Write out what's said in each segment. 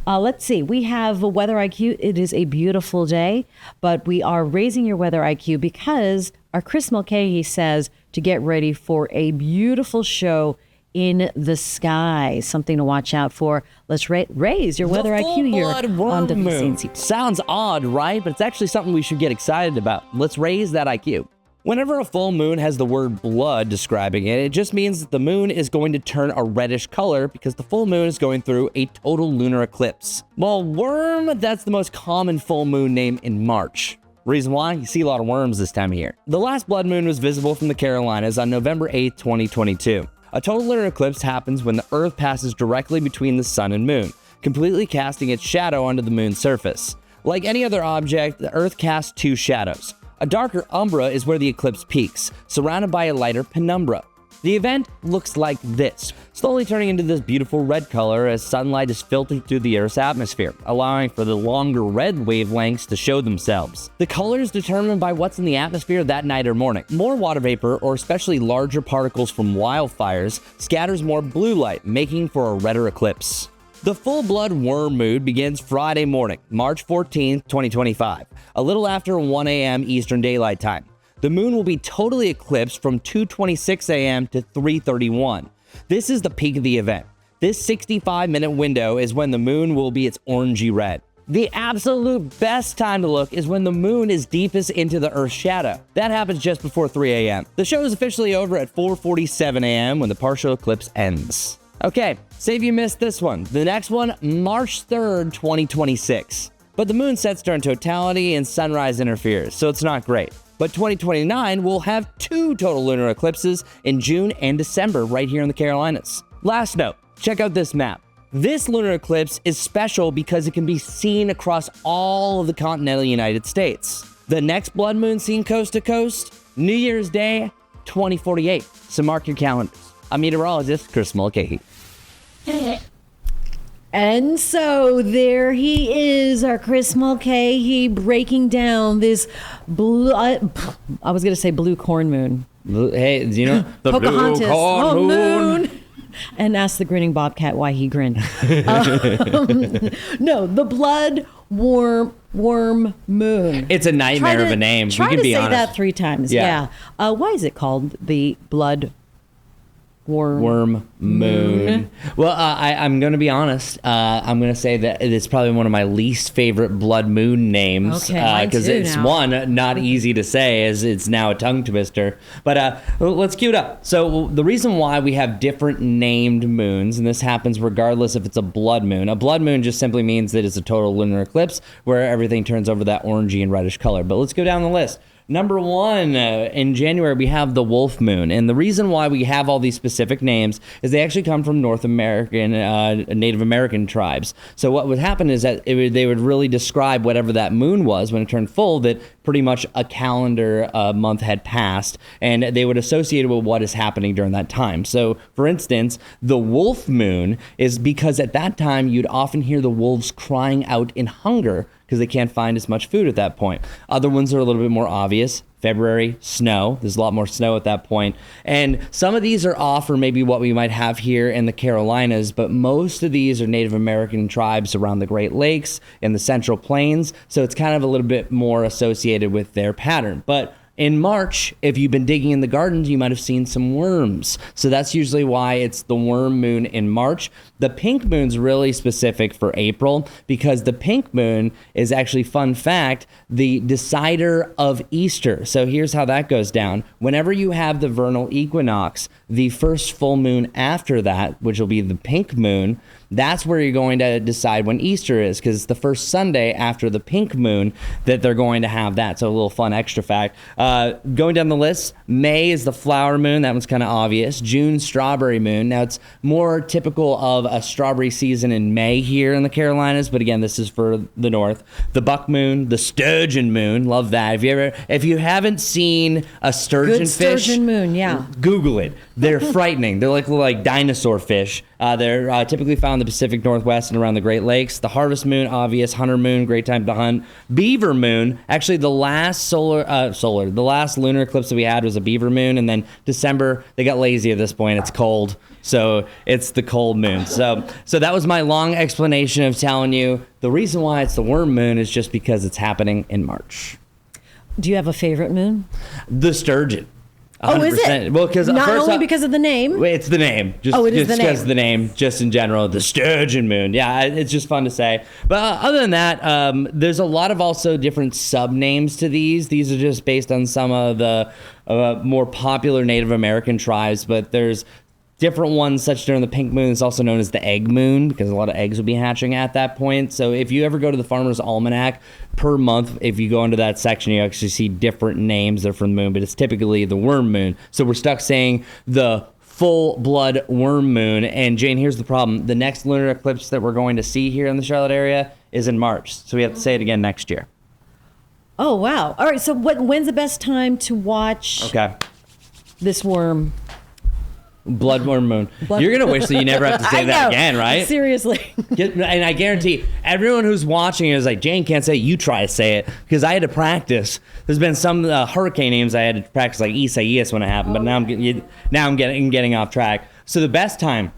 Let's see. We have a weather IQ. It is a beautiful day, but we are raising your weather IQ because our Chris Mulcahy says to get ready for a beautiful show in the sky. Something to watch out for. Let's raise your weather IQ here on WCNC. Sounds odd, right? But it's actually something we should get excited about. Let's raise that IQ. Whenever a full moon has the word blood describing it, it just means that the moon is going to turn a reddish color because the full moon is going through a total lunar eclipse. Well, worm, that's the most common full moon name in March. Reason why? You see a lot of worms this time of year. The last blood moon was visible from the Carolinas on November 8th, 2022. A total lunar eclipse happens when the Earth passes directly between the sun and moon, completely casting its shadow onto the moon's surface. Like any other object, the Earth casts two shadows. A darker umbra is where the eclipse peaks, surrounded by a lighter penumbra. The event looks like this, slowly turning into this beautiful red color as sunlight is filtered through the Earth's atmosphere, allowing for the longer red wavelengths to show themselves. The color is determined by what's in the atmosphere that night or morning. More water vapor, or especially larger particles from wildfires, scatters more blue light, making for a redder eclipse. The full-blood worm moon begins Friday morning, March 14th, 2025, a little after 1 a.m. Eastern Daylight Time. The moon will be totally eclipsed from 2:26 a.m. to 3:31. This is the peak of the event. This 65-minute window is when the moon will be its orangey red. The absolute best time to look is when the moon is deepest into the Earth's shadow. That happens just before 3 a.m. The show is officially over at 4:47 a.m. when the partial eclipse ends. Okay, say if you missed this one. The next one, March 3rd, 2026. But the moon sets during totality and sunrise interferes, so it's not great. But 2029 will have two total lunar eclipses in June and December right here in the Carolinas. Last note, check out this map. This lunar eclipse is special because it can be seen across all of the continental United States. The next blood moon seen coast to coast, New Year's Day, 2048. So mark your calendars. I'm meteorologist Chris Mulcahy. And so there he is, our Chris Mulcahy, breaking down this blue, I was going to say blue corn moon. Hey, do you know the Pocahontas, blue corn moon? And ask the grinning bobcat why he grinned. No, the blood worm moon. It's a nightmare of a name. Try we can to be say honest. that 3 times. Yeah. Why is it called the blood worm moon? Well, I'm going to be honest. I'm going to say that it's probably one of my least favorite blood moon names. Okay, because it's now. one, not easy to say, as it's now a tongue twister. But let's cue it up. So the reason why we have different named moons, and this happens regardless if it's a blood moon. A blood moon just simply means that it's a total lunar eclipse where everything turns over that orangey and reddish color. But let's go down the list. Number 1, in January, we have the wolf moon. And the reason why we have all these specific names is they actually come from North American, Native American tribes. So what would happen is that they would really describe whatever that moon was when it turned full, that pretty much a calendar month had passed, and they would associate it with what is happening during that time. So, for instance, the wolf moon is because at that time, you'd often hear the wolves crying out in hunger because they can't find as much food at that point. Other ones are a little bit more obvious. February, snow. There's a lot more snow at that point. And some of these are off for maybe what we might have here in the Carolinas, but most of these are Native American tribes around the Great Lakes and the Central Plains, so it's kind of a little bit more associated with their pattern. But in March, if you've been digging in the gardens, you might have seen some worms. So that's usually why it's the worm moon in March. The pink moon's really specific for April because the pink moon is actually, fun fact, the decider of Easter. So here's how that goes down. Whenever you have the vernal equinox, the first full moon after that, which will be the pink moon, that's where you're going to decide when Easter is, because it's the first Sunday after the pink moon that they're going to have that. So a little fun extra fact. Going down the list, May is the flower moon. That one's kind of obvious. June, strawberry moon. Now, it's more typical of a strawberry season in May here in the Carolinas, but again, this is for the north. The buck moon, the sturgeon moon. Love that. If you haven't seen a sturgeon Good fish, sturgeon moon, yeah. Google it. They're frightening. They're like dinosaur fish. They're typically found the Pacific Northwest and around the Great Lakes. The harvest moon, obvious. Hunter moon, great time to hunt. Beaver moon, actually the last the last lunar eclipse that we had was a beaver moon, and then December, they got lazy at this point. It's cold, so it's the cold moon. So that was my long explanation of telling you the reason why it's the worm moon is just because it's happening in March. Do you have a favorite moon? The sturgeon. 100%. Oh, is it? Well, because not only because of the name. It's the name. Just because of the name, just in general, the sturgeon moon. Yeah, it's just fun to say. But other than that, there's a lot of also different sub names to these. These are just based on some of the more popular Native American tribes. But there's different ones, such during the pink moon. It's also known as the egg moon because a lot of eggs will be hatching at that point. So if you ever go to the Farmer's Almanac per month, if you go into that section, you actually see different names that are from the moon, but it's typically the worm moon. So we're stuck saying the full blood worm moon. And Jane, here's the problem. The next lunar eclipse that we're going to see here in the Charlotte area is in March. So we have to say it again next year. Oh, wow. All right. So when's the best time to watch this worm? Blood worm moon. You're going to wish that you never have to say that again, right? Seriously. And I guarantee everyone who's watching is like, Jane can't say it, you try to say it, because I had to practice. There's been some hurricane names I had to practice, like Isaias when it happened, but now I'm getting off track. So the best time,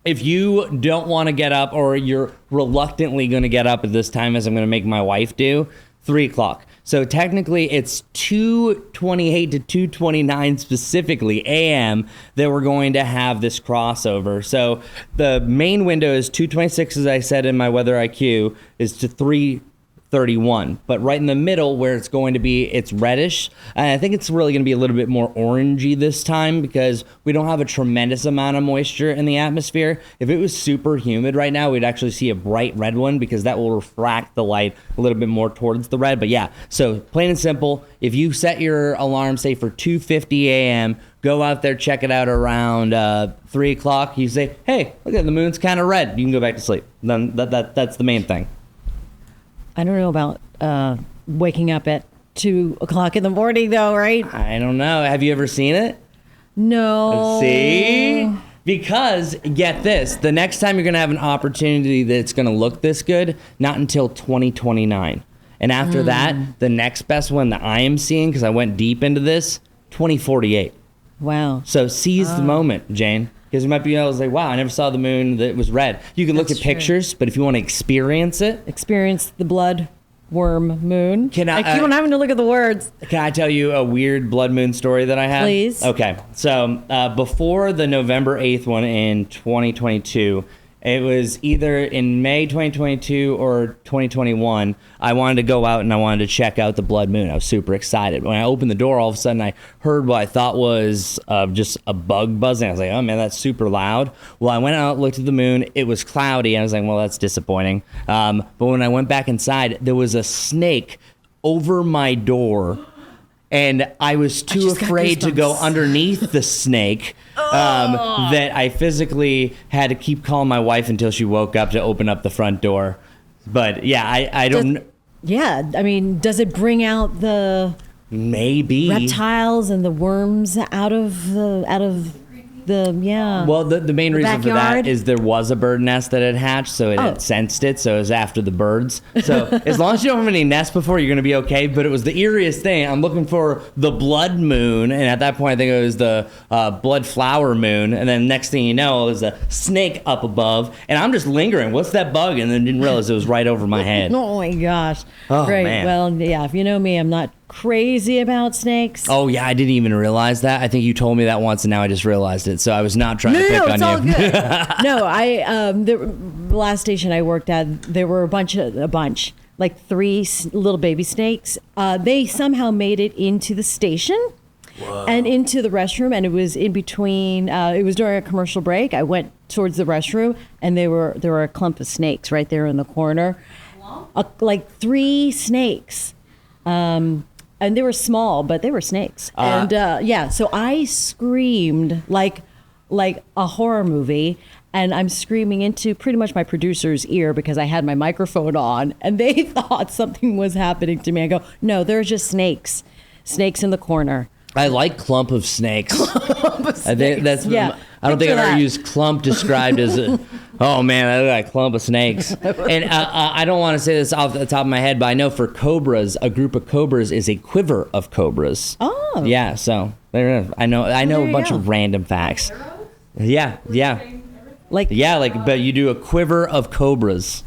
if you don't want to get up or you're reluctantly going to get up at this time, as I'm going to make my wife do, 3 o'clock. So technically it's 2:28 to 2:29 specifically a.m. that we're going to have this crossover. So the main window is 2:26, as I said in my weather IQ, is to 3:31. But right in the middle where it's going to be, it's reddish. And I think it's really going to be a little bit more orangey this time because we don't have a tremendous amount of moisture in the atmosphere. If it was super humid right now, we'd actually see a bright red one because that will refract the light a little bit more towards the red. But yeah, so plain and simple, if you set your alarm, say for 2:50 a.m., go out there, check it out around 3 o'clock. You say, hey, look at the moon's kind of red. You can go back to sleep. Then that's the main thing. I don't know about waking up at 2 o'clock in the morning, though, right? I don't know. Have you ever seen it? No. See? Because, get this, the next time you're going to have an opportunity that's going to look this good, not until 2029. And after that, the next best one that I am seeing, because I went deep into this, 2048. Wow. So seize the moment, Jane. Because you might be able to say, wow, I never saw the moon that was red. You can look at pictures, but if you want to experience it. Experience the blood worm moon. I keep on having to look at the words. Can I tell you a weird blood moon story that I had? Please. Okay. So before the November 8th one in 2022, it was either in May 2022 or 2021, I wanted to go out and I wanted to check out the blood moon. I was super excited. When I opened the door, all of a sudden I heard what I thought was just a bug buzzing. I was like, oh man, that's super loud. Well, I went out, looked at the moon. It was cloudy. I was like, well, that's disappointing. But when I went back inside, there was a snake over my door. And I was too afraid to go underneath the snake that I physically had to keep calling my wife until she woke up to open up the front door. But yeah, I don't... Yeah, I mean, does it bring out the... Maybe. Reptiles and the worms out of the Well, the main reason backyard? for that is there was a bird nest that had hatched, so it had sensed it, so it was after the birds. So as long as you don't have any nests before, you're going to be okay. But it was the eeriest thing. I'm looking for the blood moon, and at that point, I think it was the blood flower moon. And then next thing you know, there's a snake up above, and I'm just lingering. What's that bug? And then didn't realize it was right over my head. Oh my gosh! Oh, Great. man. Well, yeah. If you know me, I'm not crazy about snakes. Oh yeah, I didn't even realize that. I think you told me that once, and now I just realized it. So I was not trying to pick on it's you. all good. No, the last station I worked at, there were a bunch, like 3 little baby snakes. They somehow made it into the station. Whoa. And into the restroom, and it was in between. It was during a commercial break. I went towards the restroom, and there were a clump of snakes right there in the corner, like 3 snakes. And they were small, but they were snakes. So I screamed like a horror movie, and I'm screaming into pretty much my producer's ear because I had my microphone on, and they thought something was happening to me. I go, no, they're just snakes in the corner. I like clump of snakes. Clump of snakes. I think that's. Yeah. I don't think I've ever used clump described as Oh man, I look like a clump of snakes. And I don't want to say this off the top of my head, but I know for cobras, a group of cobras is a quiver of cobras. Oh. Yeah, so there. I know there a bunch you of go. random facts. Yeah. Like, But you do a quiver of cobras.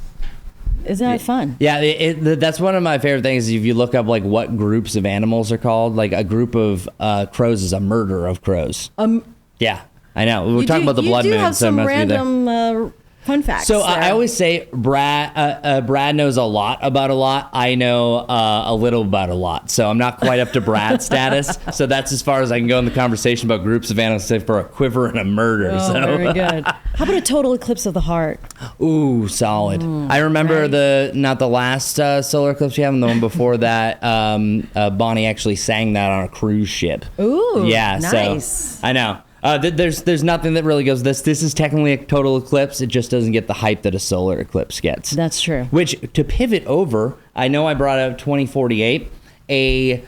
isn't that fun? Yeah, that's one of my favorite things. If you look up like what groups of animals are called, like a group of crows is a murder of crows. Yeah, I know. We're talking about the blood moon. You do have so it some must be there. random fun facts. So there. I always say Brad knows a lot about a lot. I know a little about a lot. So I'm not quite up to Brad status. So that's as far as I can go in the conversation about groups of animals, say for a quiver and a murder. Oh, so. very good. How about a total eclipse of the heart? Ooh, solid. I remember right. not the last solar eclipse we had, the one before that. Bonnie actually sang that on a cruise ship. Ooh, Yeah, nice. So I know. There's nothing that really goes this. This is technically a total eclipse. It just doesn't get the hype that a solar eclipse gets. That's true. Which, to pivot over, I know I brought up 2048. The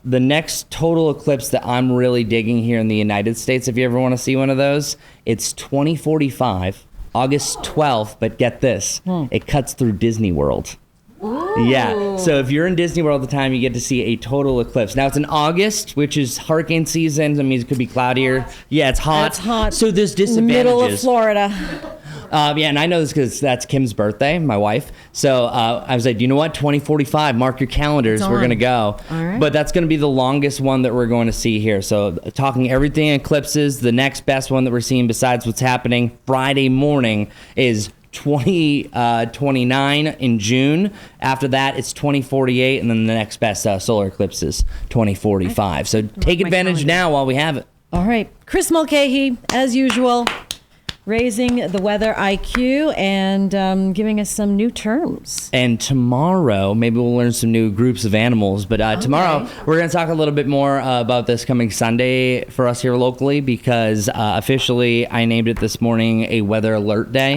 next total eclipse that I'm really digging here in the United States, if you ever want to see one of those, it's 2045, August 12th. But get this, it cuts through Disney World. Ooh. Yeah, so if you're in Disney World at the time, you get to see a total eclipse. Now, it's in August, which is hurricane season. That means it could be cloudier. Yeah, it's hot. It's hot. So there's disadvantages. Middle of Florida. Yeah, and I know this because that's Kim's birthday, my wife. So I was like, you know what? 2045, mark your calendars. It's We're on. going to go. All right. But that's going to be the longest one that we're going to see here. So talking everything eclipses, the next best one that we're seeing besides what's happening Friday morning is 2029 in June. After that, it's 2048, and then the next best solar eclipse is 2045. So take my advantage calendar. now while we have it. All right. Chris Mulcahy, as usual, raising the weather IQ and giving us some new terms. And tomorrow, maybe we'll learn some new groups of animals. But tomorrow, we're going to talk a little bit more about this coming Sunday for us here locally, because officially I named it this morning a weather alert day.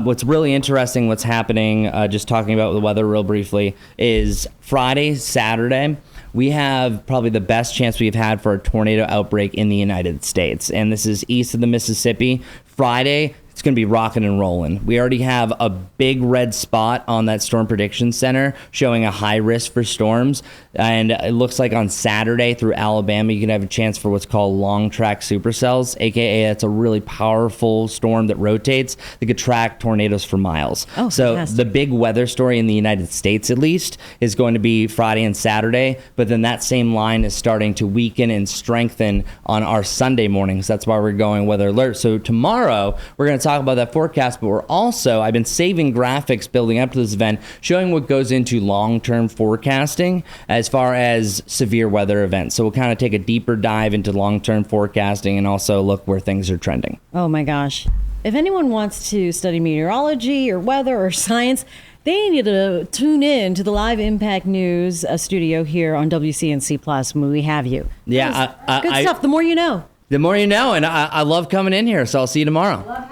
What's really interesting, what's happening, just talking about the weather real briefly, is Friday, Saturday, we have probably the best chance we've had for a tornado outbreak in the United States. And this is east of the Mississippi. Friday, it's going to be rocking and rolling. We already have a big red spot on that Storm Prediction Center showing a high risk for storms. And it looks like on Saturday through Alabama, you can have a chance for what's called long track supercells, aka it's a really powerful storm that rotates that could track tornadoes for miles. Oh, so fantastic. the big weather story in the United States, at least, is going to be Friday and Saturday. But then that same line is starting to weaken and strengthen on our Sunday mornings. That's why we're going weather alert. So tomorrow, we're going to talk about that forecast, but we're also, I've been saving graphics building up to this event, showing what goes into long-term forecasting as far as severe weather events. So we'll kind of take a deeper dive into long-term forecasting and also look where things are trending. Oh my gosh. If anyone wants to study meteorology or weather or science, they need to tune in to the Live Impact News studio here on WCNC Plus when we have you. Yeah, Good stuff. The more you know. The more you know, and I love coming in here, so I'll see you tomorrow.